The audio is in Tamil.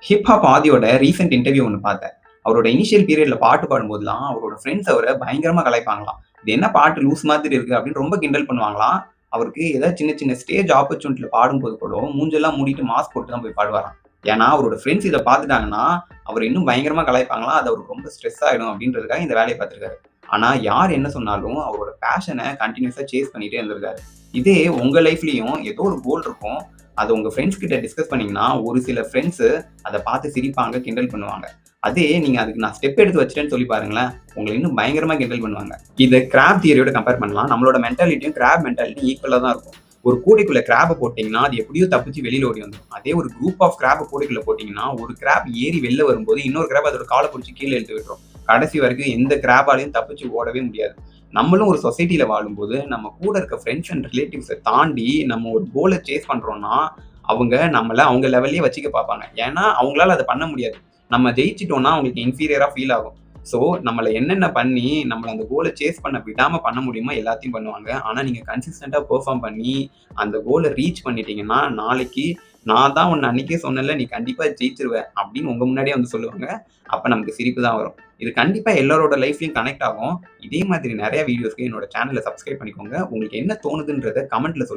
ஹிப்ஹாப் ஆதியோட ரீசென்ட் இன்டர்வியூ ஒண்ணு பார்த்தேன். அவரோட இனிஷியல் பீரியட்ல பாட்டு பாடும்போதெல்லாம், அவரோட ஃபிரெண்ட்ஸ் அவர பயங்கரமா கலாய்ப்பாங்களாம். "இது என்ன பாட்டு லூஸ் மாதிரி இருக்கு" அப்படின்னு ரொம்ப கிண்டல் பண்ணுவாங்களாம். அவருக்கு ஏதாவது சின்ன சின்ன ஸ்டேஜ் ஆப்பர்ச்சுனிட்டில பாடும்போது கூட, மூஞ்செல்லாம் மூடிட்டு மாஸ்க் போட்டு தான் போய் பாடுவாராம். ஏன்னா, அவரோட ஃபிரெண்ட்ஸ் இத பார்த்துட்டாங்கன்னா, அவர இன்னும் பயங்கரமா கலாய்ப்பாங்களாம். அது அவருக்கு ரொம்ப ஸ்ட்ரெஸ் ஆயிடும் அப்படின்றதுக்காக இந்த வேலைய பார்த்திருக்காரு. ஆனா, யார் என்ன சொன்னாலும் அவரோட பேஷன கன்டினியூஸா சேஸ் பண்ணிட்டே இருந்திருக்காரு. இதே உங்க லைஃப்லயும் ஏதோ ஒரு கோல் இருக்கும். அத உங்க ஃபிரெண்ட்ஸ் கிட்ட டிஸ்கஸ் பண்ணீங்கன்னா, ஒரு சில ஃபிரெண்ட்ஸ் அத பார்த்து சிரிப்பாங்க, கிண்டல் பண்ணுவாங்க. அதே நீங்க அதுக்கு நான் ஸ்டெப் எடுத்து வச்சுட்டேன்னு சொல்லி பாருங்களேன், உங்கள இன்னும் பயங்கரமா கிண்டல் பண்ணுவாங்க. இத கிராப் தியரியோட கம்பேர் பண்ணலாம். நம்மளோட மென்டாலிட்டியும் கிராப் மென்டாலிட்டியும் ஈக்குவலா தான் இருக்கும். ஒரு கூடைக்குள்ள கிராப்ப போட்டீங்கன்னா, அது எப்படியோ தப்பிச்சு வெளியில ஓடி வந்துரும். அதே ஒரு குரூப் ஆஃப் கிராப்ப கூடைக்குள்ள போட்டீங்கன்னா, ஒரு கிராப் ஏறி வெளில வரும்போது, இன்னொரு கிராப் அதோட கால புடிச்சு கீழ இழுத்து விட்டுரும். கடைசி வரைக்கும் எந்த கிராப்பாலயும் தப்பிச்சு ஓடவே முடியாது. நம்மளும் ஒரு சொசைட்டில வாழும்போது, நம்ம கூட இருக்க ஃபிரெண்ட்ஸ் அண்ட் ரிலேட்டிவ்ஸ தாண்டி நம்ம ஒரு கோல சேஸ் பண்றோம்னா, அவங்க நம்மள அவங்க லெவல்லயே வச்சுக்க பார்ப்பாங்க. ஏன்னா, அவங்களால அத பண்ண முடியாது. நம்ம ஜெயிச்சுட்டோம்னா அவங்களுக்கு இன்ஃபீரியரா ஃபீல் ஆகும். ஸோ, நம்மள என்னென்ன பண்ணி, நம்மள அந்த கோல சேஸ் பண்ண விடாம பண்ண முடியுமோ எல்லாத்தையும் பண்ணுவாங்க. ஆனா, நீங்க கன்சிஸ்டன்ட்டா பெர்ஃபார்ம் பண்ணி, அந்த கோல ரீச் பண்ணிட்டீங்கன்னா, நாளைக்கு "நான் தான் உன்ன அன்னைக்கே சொன்னேன்ல, நீ கண்டிப்பா ஜெயிச்சுருவ" அப்படின்னு உங்க முன்னாடியே வந்து சொல்லுவாங்க. அப்ப நமக்கு சிரிப்பு தான் வரும். இது கண்டிப்பா எல்லாரோட லைஃப்லயும் கனெக்ட் ஆகும். இதே மாதிரி நெறைய வீடியோஸ்க்கு என்னோட சேனல சப்ஸ்கிரைப் பண்ணிக்கோங்க. உங்களுக்கு என்ன தோணுதுன்றத கமெண்ட்ல சொல்லுங்க.